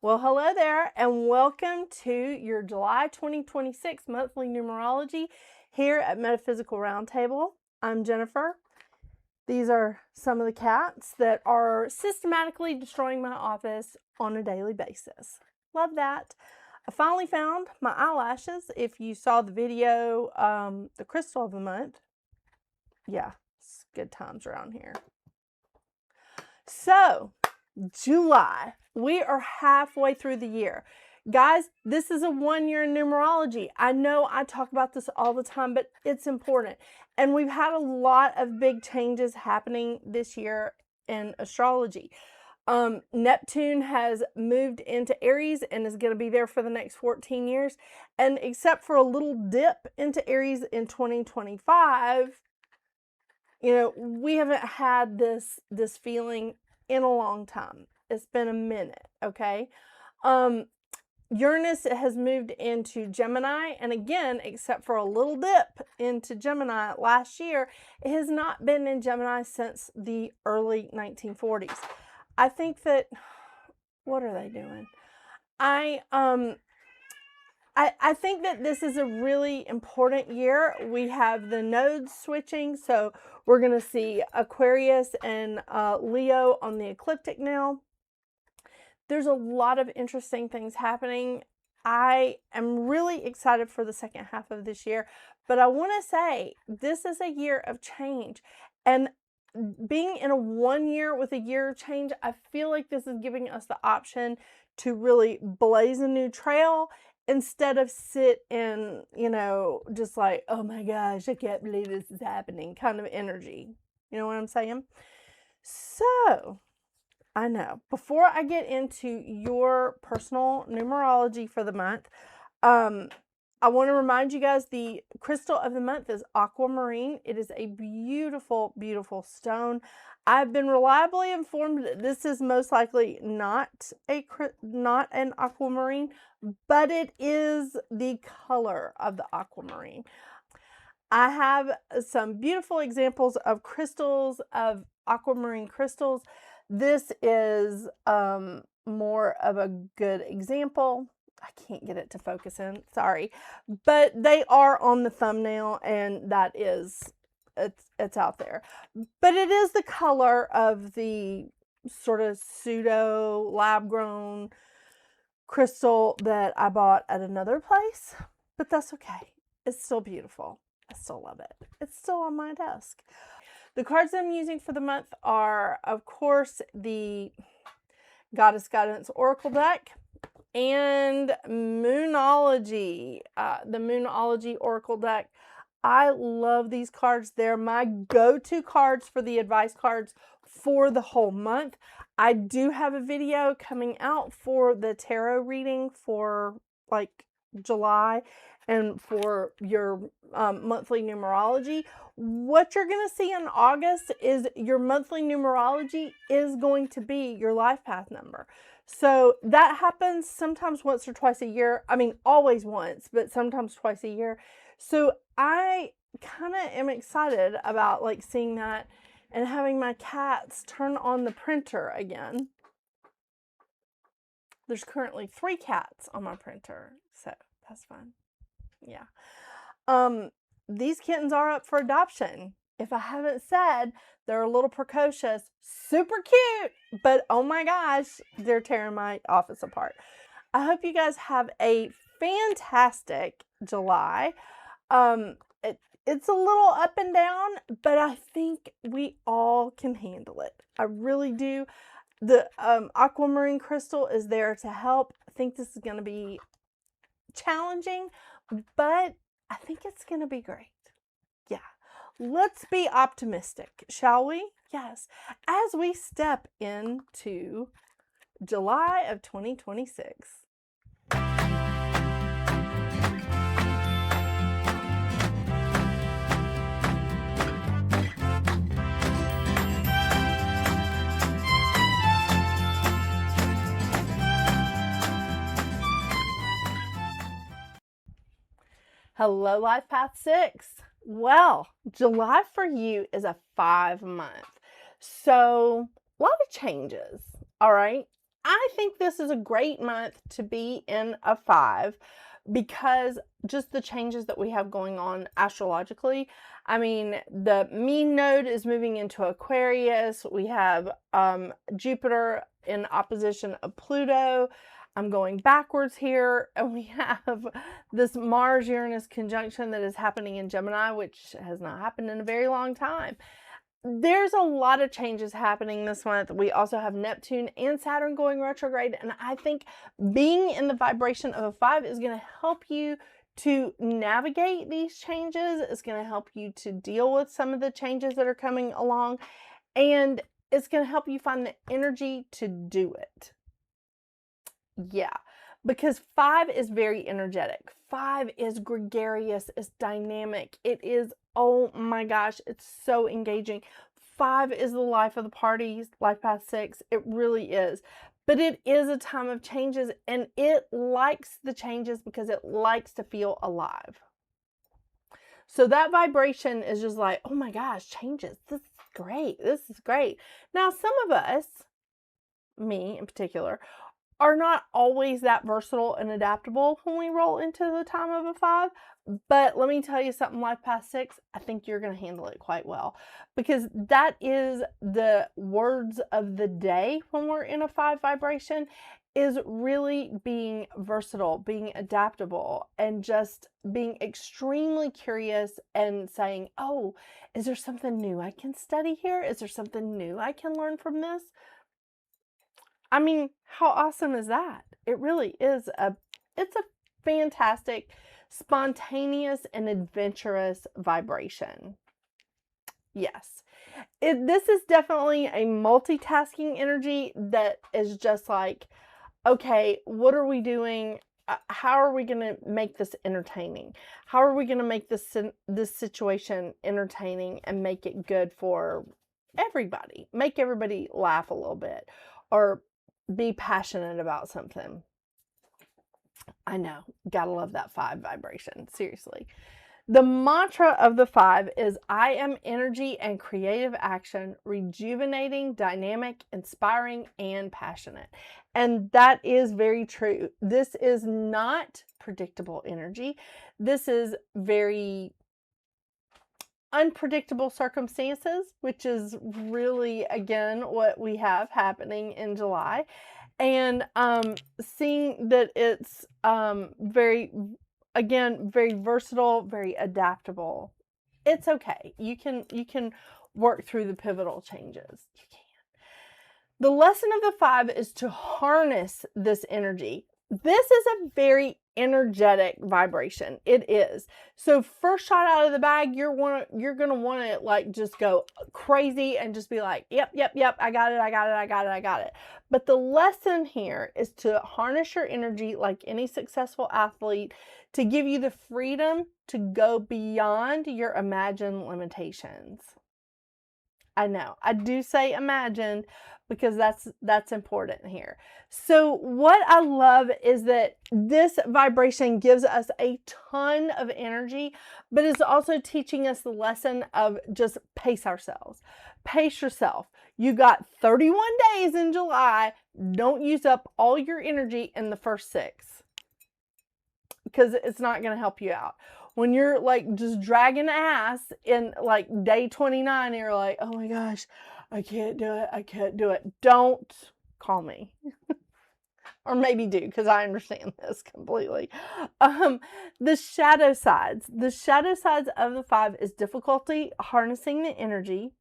Well, hello there, and welcome to your July 2026 monthly numerology here at Metaphysical Roundtable. I'm Jennifer. These are some of the cats that are systematically destroying my office on a daily basis. Love that. I finally found my eyelashes. If you saw the video, the crystal of the month, yeah, it's good times around here. So, July. We are halfway through the year. Guys, this is a 1 year in numerology. I know I talk about this all the time, but it's important. And we've had a lot of big changes happening this year in astrology. Neptune has moved into Aries and is going to be there for the next 14 years. And except for a little dip into Aries in 2025, we haven't had this feeling in a long time. It's been a minute, okay? Uranus has moved into Gemini, and again, except for a little dip into Gemini last year, it has not been in Gemini since the early 1940s. I think that, what are they doing? I think that this is a really important year. We have the nodes switching, so we're going to see Aquarius and Leo on the ecliptic now. There's a lot of interesting things happening. I am really excited for the second half of this year, but I want to say this is a year of change. And being in a 1 year with a year of change, I feel like this is giving us the option to really blaze a new trail instead of sit in, just like, oh my gosh, I can't believe this is happening kind of energy. You know what I'm saying? So, I know. Before I get into your personal numerology for the month, I want to remind you guys the crystal of the month is Aquamarine. It is a beautiful, beautiful stone. I've been reliably informed that this is most likely not an aquamarine, but it is the color of the aquamarine. I have some beautiful examples of crystals, of aquamarine crystals. This is more of a good example. I can't get it to focus in, sorry. But they are on the thumbnail, and that is, it's out there. But it is the color of the sort of pseudo lab-grown crystal that I bought at another place. But that's okay. It's still beautiful. I still love it. It's still on my desk. The cards I'm using for the month are, of course, the Goddess Guidance Oracle deck and Moonology, the Moonology Oracle deck. I love these cards. They're my go-to cards for the advice cards for the whole month. I do have a video coming out for the tarot reading for like July and for your monthly numerology. What you're going to see in August is your monthly numerology is going to be your life path number. So that happens sometimes once or twice a year. I mean, always once, but sometimes twice a year. So I kind of am excited about like seeing that and having my cats turn on the printer again. There's currently 3 cats on my printer, so that's fun. Yeah. These kittens are up for adoption. If I haven't said, they're a little precocious, super cute, but oh my gosh, they're tearing my office apart. I hope you guys have a fantastic July. It's a little up and down, but I think we all can handle it. I really do. The aquamarine crystal is there to help. I think this is going to be challenging, but I think it's going to be great. Yeah. Let's be optimistic, shall we? Yes. As we step into July of 2026. Hello, Life Path 6. Well, July for you is a 5 month. So, a lot of changes, all right? I think this is a great month to be in a 5 because just the changes that we have going on astrologically. I mean, the mean node is moving into Aquarius. We have Jupiter in opposition of Pluto. I'm going backwards here, and we have this Mars-Uranus conjunction that is happening in Gemini, which has not happened in a very long time. There's a lot of changes happening this month. We also have Neptune and Saturn going retrograde, and I think being in the vibration of a 5 is going to help you to navigate these changes. It's going to help you to deal with some of the changes that are coming along, and it's going to help you find the energy to do it. Yeah, because 5 is very energetic. 5 is gregarious, it's dynamic. It is, oh my gosh, it's so engaging. 5 is the life of the party, life path 6. It really is. But it is a time of changes, and it likes the changes because it likes to feel alive. So that vibration is just like, oh my gosh, changes. This is great. This is great. Now, some of us, me in particular, are not always that versatile and adaptable when we roll into the time of a 5. But let me tell you something, life path 6, I think you're going to handle it quite well, because that is the words of the day when we're in a 5 vibration, is really being versatile, being adaptable, and just being extremely curious and saying, oh, is there something new I can study here? Is there something new I can learn from this? I mean, how awesome is that? It really is it's a fantastic, spontaneous, and adventurous vibration. Yes. This is definitely a multitasking energy that is just like, okay, what are we doing? How are we going to make this entertaining? How are we going to make this situation entertaining and make it good for everybody? Make everybody laugh a little bit, or be passionate about something. I know, gotta love that 5 vibration, seriously. The mantra of the 5 is, I am energy and creative action, rejuvenating, dynamic, inspiring, and passionate. And that is very true. This is not predictable energy. This is very unpredictable circumstances, which is really, again, what we have happening in July. And seeing that it's very versatile, very adaptable. It's okay. You can work through the pivotal changes. You can. The lesson of the 5 is to harness this energy. This is a very energetic vibration. It is. So first shot out of the bag, you're going to want to like just go crazy and just be like, yep, I got it. But the lesson here is to harness your energy like any successful athlete, to give you the freedom to go beyond your imagined limitations. I know, I do say imagined because that's important here. So what I love is that this vibration gives us a ton of energy, but it's also teaching us the lesson of just pace ourselves. Pace yourself. You got 31 days in July. Don't use up all your energy in the first 6, because it's not going to help you out. When you're like just dragging ass in like day 29, and you're like, oh my gosh, I can't do it. Don't call me. Or maybe do, because I understand this completely. The shadow sides. The shadow sides of the 5 is difficulty harnessing the energy,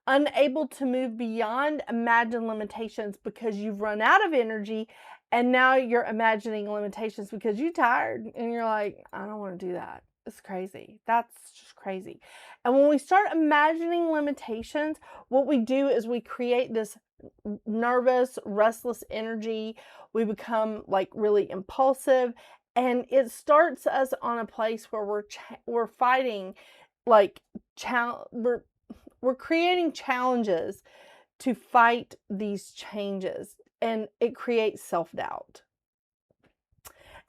unable to move beyond imagined limitations because you've run out of energy, and now you're imagining limitations because you're tired and you're like, I don't want to do that. It's crazy. That's just crazy. And when we start imagining limitations, what we do is we create this nervous, restless energy. We become like really impulsive, and it starts us on a place where we're fighting, like we're creating challenges to fight these changes, and it creates self-doubt.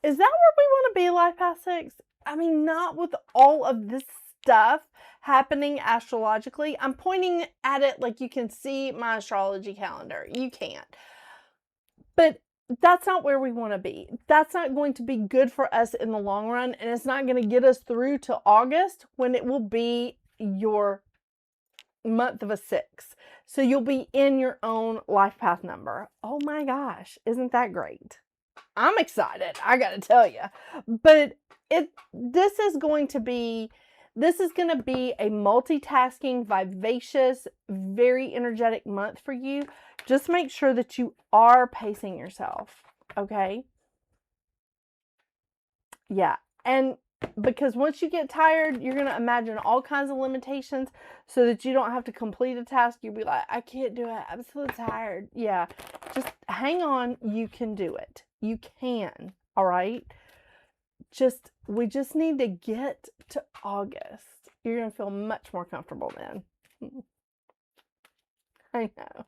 Is that where we want to be, life path 6? I mean, not with all of this stuff happening astrologically. I'm pointing at it like you can see my astrology calendar. You can't. But that's not where we want to be. That's not going to be good for us in the long run, and it's not going to get us through to August, when it will be your month of a 6. So you'll be in your own life path number. Oh my gosh, isn't that great? I'm excited, I got to tell you. But this is going to be a multitasking, vivacious, very energetic month for you. Just make sure that you are pacing yourself, okay? Yeah, and because once you get tired, you're going to imagine all kinds of limitations so that you don't have to complete a task. You'll be like, I can't do it. I'm so tired. Yeah, just hang on. You can do it. You can, all right? We just need to get to August. You're going to feel much more comfortable then. I know.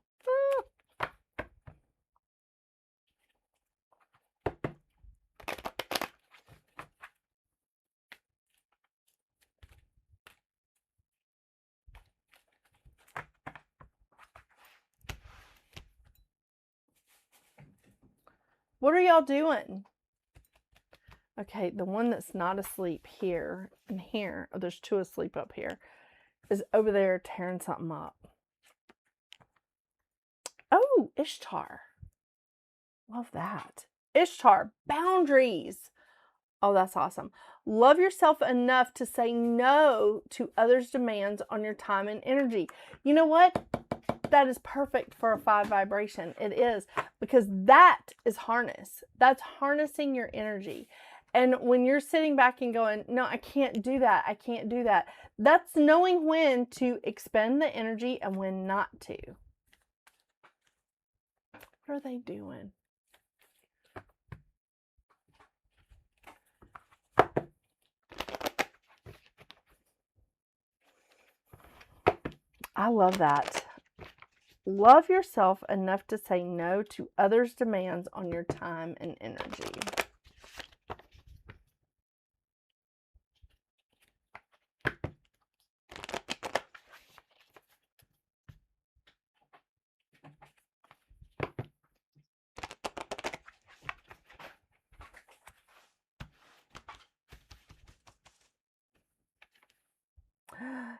What are y'all doing? Okay, the one that's not asleep here and here, oh, there's 2 asleep up here, is over there tearing something up. Oh, Ishtar. Love that. Ishtar, boundaries. Oh, that's awesome. Love yourself enough to say no to others' demands on your time and energy. You know what? That is perfect for a 5 vibration. It is, because that is harness. That's harnessing your energy. And when you're sitting back and going, no, I can't do that. I can't do that. That's knowing when to expend the energy and when not to. What are they doing? I love that. Love yourself enough to say no to others' demands on your time and energy.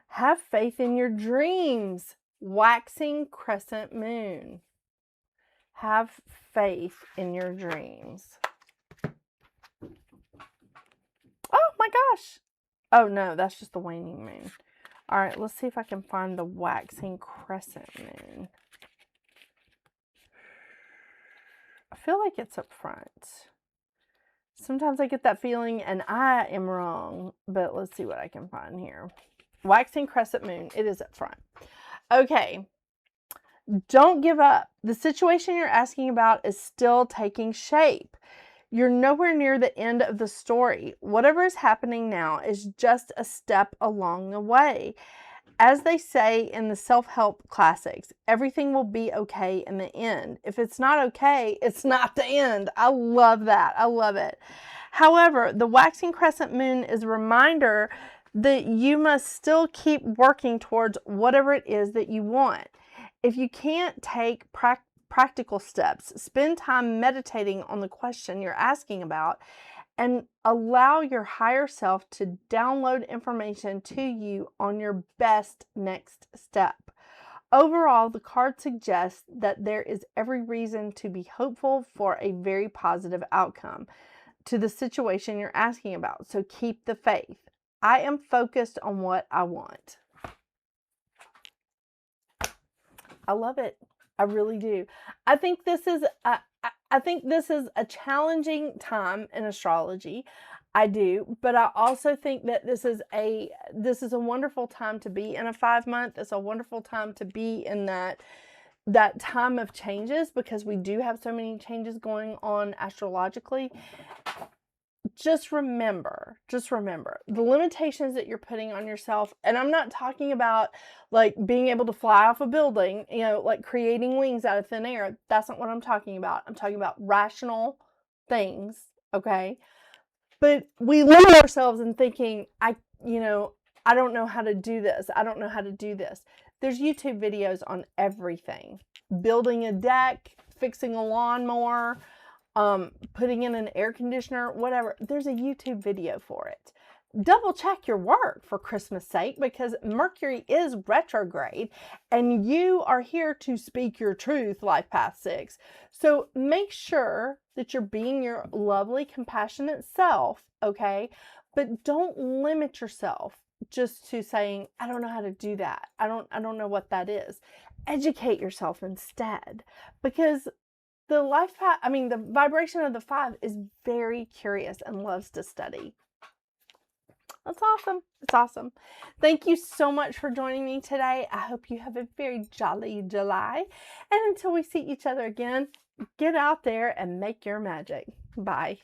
Have faith in your dreams. Waxing crescent moon. Have faith in your dreams. Oh my gosh. Oh no, that's just the waning moon. All right, let's see if I can find the waxing crescent moon. I feel like it's up front. Sometimes I get that feeling and I am wrong, but let's see what I can find here. Waxing crescent moon. It is up front. Okay. Don't give up. The situation you're asking about is still taking shape. You're nowhere near the end of the story. Whatever is happening now is just a step along the way. As they say in the self-help classics, everything will be okay in the end. If it's not okay, it's not the end. I love that. I love it. However, the waxing crescent moon is a reminder that you must still keep working towards whatever it is that you want. If you can't take practical steps, spend time meditating on the question you're asking about and allow your higher self to download information to you on your best next step. Overall, the card suggests that there is every reason to be hopeful for a very positive outcome to the situation you're asking about. So keep the faith. I am focused on what I want. I love it. I really do. I think this is a challenging time in astrology. I do, but I also think that this is a wonderful time to be in a 5 month. It's a wonderful time to be in that time of changes, because we do have so many changes going on astrologically. Just remember the limitations that you're putting on yourself. And I'm not talking about like being able to fly off a building, like creating wings out of thin air. That's not what I'm talking about. I'm talking about rational things, okay? But we limit ourselves in thinking, I don't know how to do this. I don't know how to do this. There's YouTube videos on everything. Building a deck, fixing a lawnmower, putting in an air conditioner, whatever. There's a YouTube video for it. Double check your work, for Christmas sake, because Mercury is retrograde and you are here to speak your truth, Life Path 6. So make sure that you're being your lovely, compassionate self, okay? But don't limit yourself just to saying, I don't know how to do that. I don't know what that is. Educate yourself instead, because the life path, the vibration of the 5 is very curious and loves to study. That's awesome. It's awesome. Thank you so much for joining me today. I hope you have a very jolly July. And until we see each other again, get out there and make your magic. Bye.